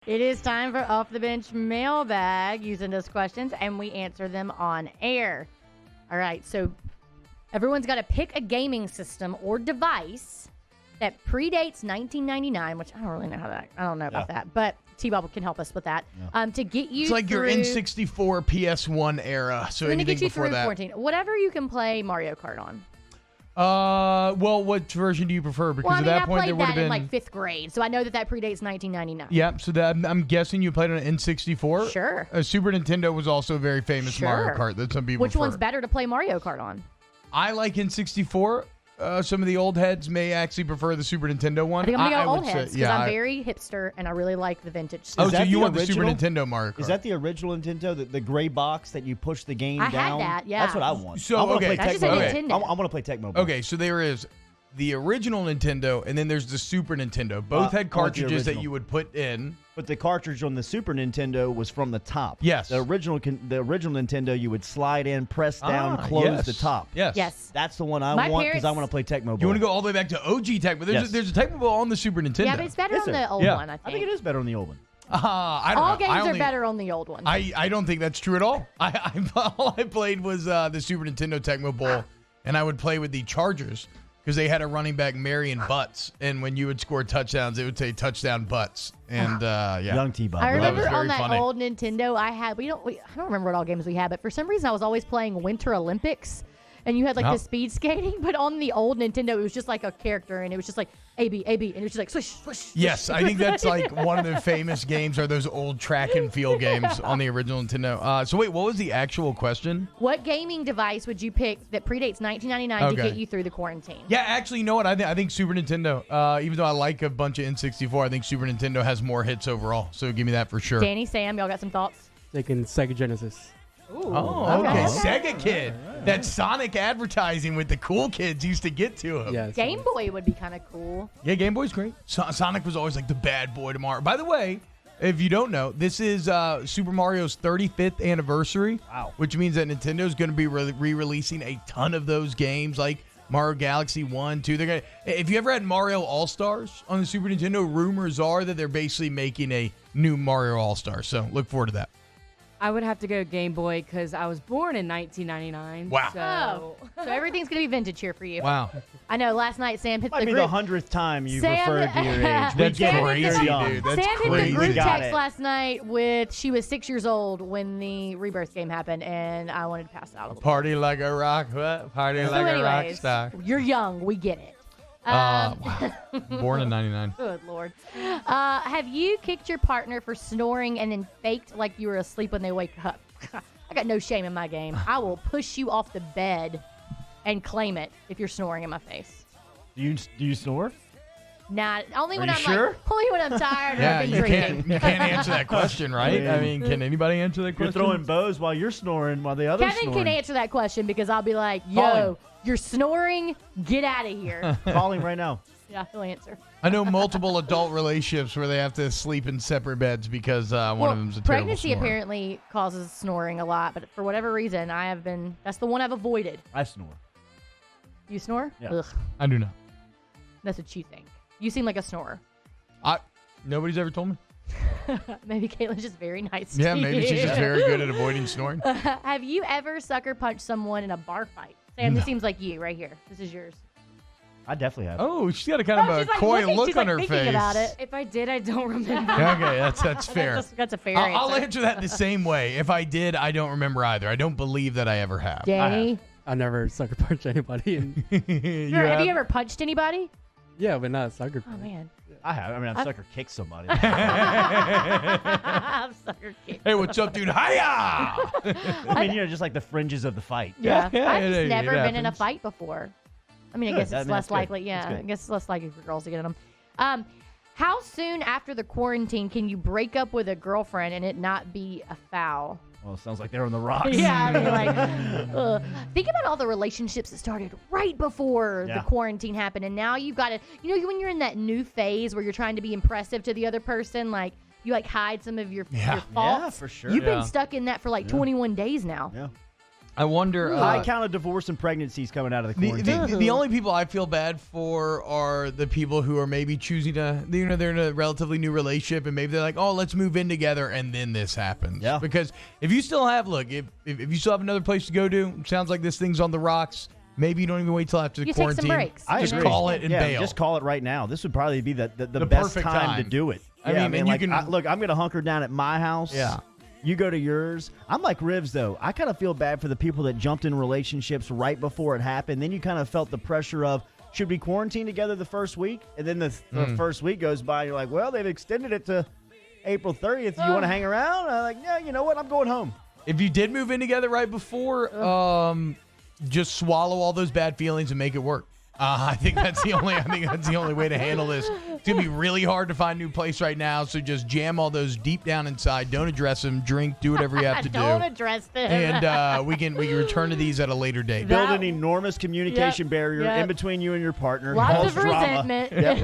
It is time for Off the Bench Mailbag. Using those questions, and we answer them on air. All right, so everyone's got to pick a gaming system or device that predates 1999, which I don't really know I don't know about that, but T-Bob can help us with that. To get you It's like through, your N64 PS1 era, so anything before that. Quarantine. Whatever you can play Mario Kart on. Well, what version do you prefer? Because at that point, there would have been in like 5th grade, so I know that predates 1999. Yeah, so I'm guessing you played on an N64. Sure. Super Nintendo was also a very famous Mario Kart that some people Which one's better to play Mario Kart on? I like N64. Some of the old heads may actually prefer the Super Nintendo one. I think I'm going to go old heads because I'm I very hipster and I really like the vintage stuff. so you want the Super Nintendo Mario Kart? Is that the original Nintendo, the gray box that you push the game down? I had that, yeah. That's what I want. So, I want to okay. play That's just a Nintendo. I want to play Tecmo. Okay, so there is the original Nintendo, and then there's the Super Nintendo. Both had cartridges that you would put in. But the cartridge on the Super Nintendo was from the top. Yes. The original Nintendo, you would slide in, press down, close the top. Yes. That's the one I want because I want to play Tecmo Bowl. You want to go all the way back to OG Tecmo? There's a Tecmo Bowl on the Super Nintendo. Yeah, but it's better on the old one, I think. I think it is better on the old one. I don't all know. games are better on the old one. I don't think that's true at all. All I played was the Super Nintendo Tecmo Bowl, and I would play with the Chargers because they had a running back, Marion Butts, and when you would score touchdowns, it would say touchdown Butts. And Young T-Bob. I remember on that funny. old Nintendo I had. I don't remember what all games we had, but for some reason I was always playing Winter Olympics. And you had like the speed skating, but on the old Nintendo, it was just like a character, and it was just like AB, and it was just like swish, swish. Swish. Yes, I think that's like one of the famous games are those old track and field games on the original Nintendo. So wait, what was the actual question? What gaming device would you pick that predates 1999 to get you through the quarantine? Yeah, actually, you know what? I think Super Nintendo. Even though I like a bunch of N64, I think Super Nintendo has more hits overall. So give me that for sure. Danny, Sam, y'all got some thoughts? Taking Sega Genesis. Ooh, okay. Sega Kid. That Sonic advertising with the cool kids used to get to him. Yeah, Game Boy would be kind of cool. Yeah, Game Boy's great. Sonic was always like the bad boy tomorrow. By the way, if you don't know, this is Super Mario's 35th anniversary. Wow. Which means that Nintendo's going to be re-releasing a ton of those games like Mario Galaxy 1, 2. If you ever had Mario All-Stars on the Super Nintendo, rumors are that they're basically making a new Mario All-Star. So look forward to that. I would have to go Game Boy because I was born in 1999. Wow. So everything's going to be vintage here for you. Wow. I know last night Sam hit Might the be group. the 100th time you've Sam- referred to your age. That's crazy, dude. Sam That's hit the crazy. group Got text it. last night with she was 6 years old when the Rebirth game happened, and I wanted to pass out a little. Party like a rock, what? Party So like a rock anyways, star. you're young. We get it. Wow. Born in 99. Good Lord. Have you kicked your partner for snoring and then faked like you were asleep when they wake up? I got no shame in my game. I will push you off the bed and claim it if you're snoring in my face. Do you snore? Nah, only when you I'm sure? only when I'm tired or Yeah, I've been you drinking. can't answer that question, right? I mean, can anybody answer that You're question? throwing bows while you're snoring while the other's Kevin snoring. can answer that question because I'll be like, yo, Call him. you're snoring, get out of here. Calling right now. Yeah, he'll answer. I know multiple adult relationships where they have to sleep in separate beds because one of them's a terrible pregnancy snorer. apparently causes snoring a lot, but for whatever reason, that's the one I've avoided. I snore. You snore? Yeah. Ugh, I do not. that's what you think. You seem like a snorer. Nobody's ever told me. Maybe Caitlin's just very nice Yeah, to maybe you. she's just very good at avoiding snoring. Have you ever sucker punched someone in a bar fight? Sam, this seems like you right here. This is yours. I definitely have. Oh, she's got a kind of a she's like coy looking- look she's on like her thinking face. about it. If I did, I don't remember. Okay, that's fair. That's a fair I'll answer. answer that the same way. If I did, I don't remember either. I don't believe that I ever have. Danny, I never sucker punched anybody. And have you ever punched anybody? yeah, but not sucker Oh punch. man, I have. I mean, I've sucker kicked somebody. I'm sucker kicked. Hey, what's up, dude? Hiya! I mean, just like the fringes of the fight. Yeah, Yeah, I've just it never been in a happens. fight before. I mean, I Good. guess it's less that's good. likely. That's Yeah, good. I guess it's less likely for girls to get in them. How soon after the quarantine can you break up with a girlfriend and it not be a foul? Well, it sounds like they're on the rocks. Yeah, I mean, like, think about all the relationships that started right before the Yeah. quarantine happened, and now you've got to, when you're in that new phase where you're trying to be impressive to the other person, like you like hide some of your faults. Yeah, for sure. You've Yeah. been stuck in that for like 21 days now. Yeah. I wonder. High count of divorce and pregnancies coming out of the quarantine. The only people I feel bad for are the people who are maybe choosing to, they're in a relatively new relationship and maybe they're like, oh, let's move in together, and then this happens. Yeah. Because if you still have, if you still have another place to go to, sounds like this thing's on the rocks. Maybe you don't even wait till after the You take some quarantine. breaks. Just call it and bail. Just call it right now. This would probably be the The best perfect time to do it. I Yeah, mean, and you can look, I'm going to hunker down at my house. Yeah. You go to yours. I'm like Rivs, though. I kind of feel bad for the people that jumped in relationships right before it happened. Then you kind of felt the pressure of, should we quarantine together the first week? And then the first week goes by, and you're like, well, they've extended it to April 30th. You want to hang around? I'm like, yeah, you know what? I'm going home. If you did move in together right before, just swallow all those bad feelings and make it work. I think that's the only way to handle this. It's gonna be really hard to find a new place right now, so just jam all those deep down inside. Don't address them. Drink. Do whatever you have to do. Don't address them. And we can return to these at a later date. Build an enormous communication barrier in between you and your partner. Lots Cause of drama. resentment. Yeah,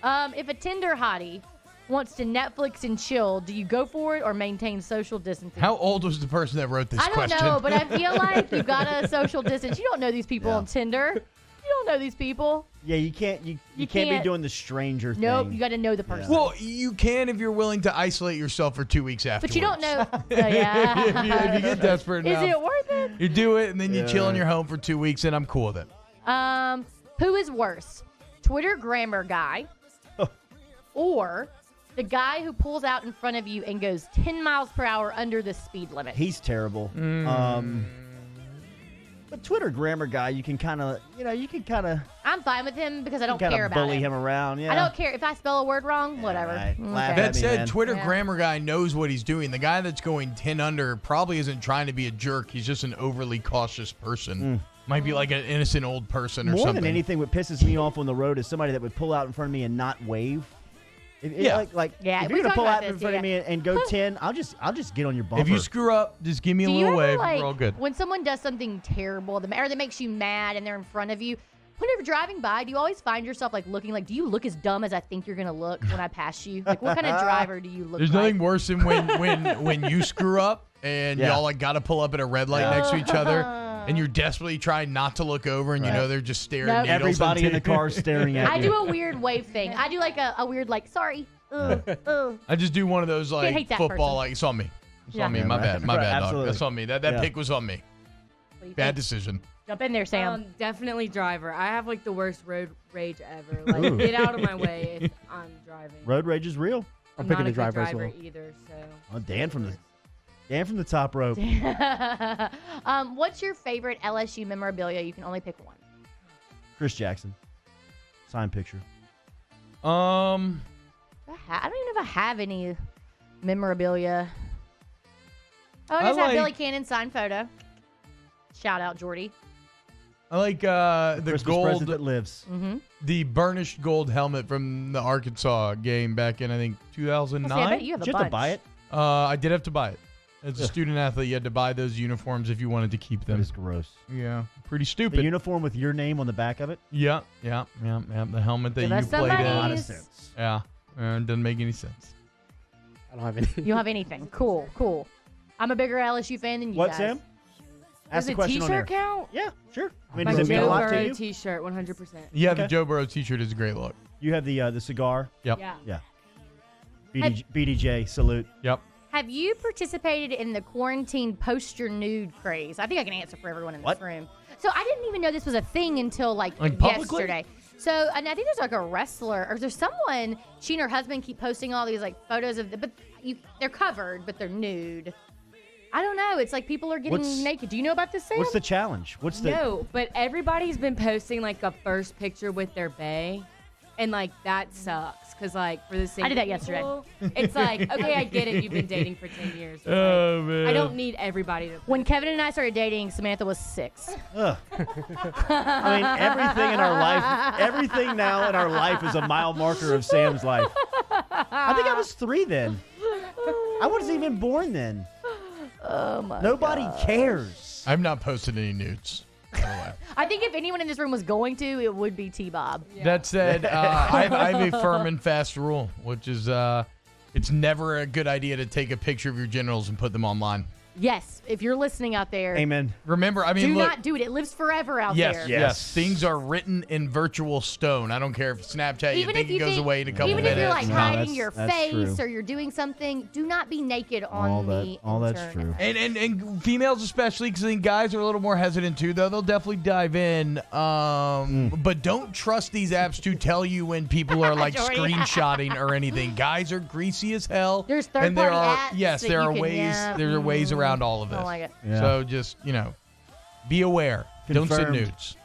right. If a Tinder hottie wants to Netflix and chill, do you go for it or maintain social distancing? How old was the person that wrote this I don't question? know, but I feel like you gotta social distance. You don't know these people on Tinder. You don't know these people. Yeah, you can't be doing the stranger thing. Nope, you got to know the person. Well, you can if you're willing to isolate yourself for 2 weeks afterwards. But you don't know. Yeah. if you get desperate enough, Is it worth it? you do it, and then you chill in your home for 2 weeks, and I'm cool with it. Who is worse, Twitter grammar guy, or the guy who pulls out in front of you and goes 10 miles per hour under the speed limit? He's terrible. But Twitter grammar guy, you can kind of, I'm fine with him because I don't kind care of about bully it. him around. Yeah. I don't care if I spell a word wrong. Whatever. right. Okay. Laugh That at me, said, man. Twitter grammar guy knows what he's doing. The guy that's going 10 under probably isn't trying to be a jerk. He's just an overly cautious person. Might be like an innocent old person or More something. than anything, what pisses me off on the road is somebody that would pull out in front of me and not wave. Yeah, If we you're gonna talked pull about out in this, front of me and go 10, I'll just get on your bumper. If you screw up, just give me a Do you little ever, wave. We're all good. when someone does something terrible or that makes you mad and they're in front of you, whenever driving by, do you always find yourself looking do you look as dumb as I think you're going to look when I pass you? What kind of driver do you look There's like? nothing worse than when you screw up and y'all got to pull up at a red light next to each other and you're desperately trying not to look over and you know they're just staring Nope. needles Everybody in into the car is staring at I you. do a weird wave thing. I do a weird sorry. I just do one of those hate that football person. it's on me. It's Yeah. on me. Yeah, My right. bad. My Right, bad, dog. absolutely. That's on me. That pick was on me. What do you Bad think? decision. Jump in there, Sam. Definitely driver. I have the worst road rage ever. Get out of my way if I'm driving. Road rage is real. I'm picking not a the driver good as driver well. either. So. Oh, Dan from the top rope. What's your favorite LSU memorabilia? You can only pick one. Chris Jackson. Signed picture. I don't even know if I have any memorabilia. Oh, I just have Billy Cannon signed photo. Shout out, Jordy. I like the Christmas gold, present that lives. the burnished gold helmet from the Arkansas game back in I think 2009. I bet you have Did you a have bunch. to buy it? I did have to buy it. As a student athlete, you had to buy those uniforms if you wanted to keep That them. is gross. Yeah, pretty The stupid. uniform with your name on the back of it? Yeah. The helmet that Give you us some played money. in. A lot of Nice. sense. Yeah, it doesn't make any sense. I don't have any. You don't have anything. Cool. I'm a bigger LSU fan than you What, guys. Sam? Ask Does the a question on air. T-shirt count? Yeah, sure. I mean, My does it mean a Joe lot to Burrow you? T-shirt, 100%. Yeah, Okay. the Joe Burrow T-shirt is a great look. You have the cigar? Yep. Yeah. Yeah. BDJ, salute. Yep. Have you participated in the quarantine poster nude craze? I think I can answer for everyone in What? this room. So I didn't even know this was a thing until publicly? yesterday. So and I think there's a wrestler or there's someone. She and her husband keep posting all these photos of they're covered but they're nude. I don't know. It's people are getting What's- naked. Do you know about this, Sam? What's the challenge? What's the No, but everybody's been posting a first picture with their bae, and that sucks because for the same. I did that yesterday. It's okay, I get it. You've been dating for 10 years. But, Oh man. I don't need everybody to. When Kevin and I started dating, Samantha was 6. Ugh. I mean, everything now in our life is a mile marker of Sam's life. I think I was 3 then. I wasn't even born then. Oh my Nobody God. cares. I've not posted any nudes. By the way. I think if anyone in this room was going to, it would be T-Bob. That said, I have a firm and fast rule, which is it's never a good idea to take a picture of your genitals and put them online. Yes, if you're listening out there, Amen. Remember, I mean, do look. not do it. It lives forever out Yes, there. yes. Things are written in virtual stone. I don't care if Snapchat, you think it goes away in a couple even minutes. if you're like No, hiding your that's face true. or you're doing something, do not be naked on the All that's internet. true. And females especially, because I think guys are a little more hesitant too, though. They'll definitely dive in. But don't trust these apps to tell you when people are like Jordy. screenshotting or anything. Guys are greasy as hell. There's and there third-party are apps yes, that there you are can- ways. yeah, There are ways around all of this. I don't like it. Yeah. So just be aware. Don't send Confirmed. nudes.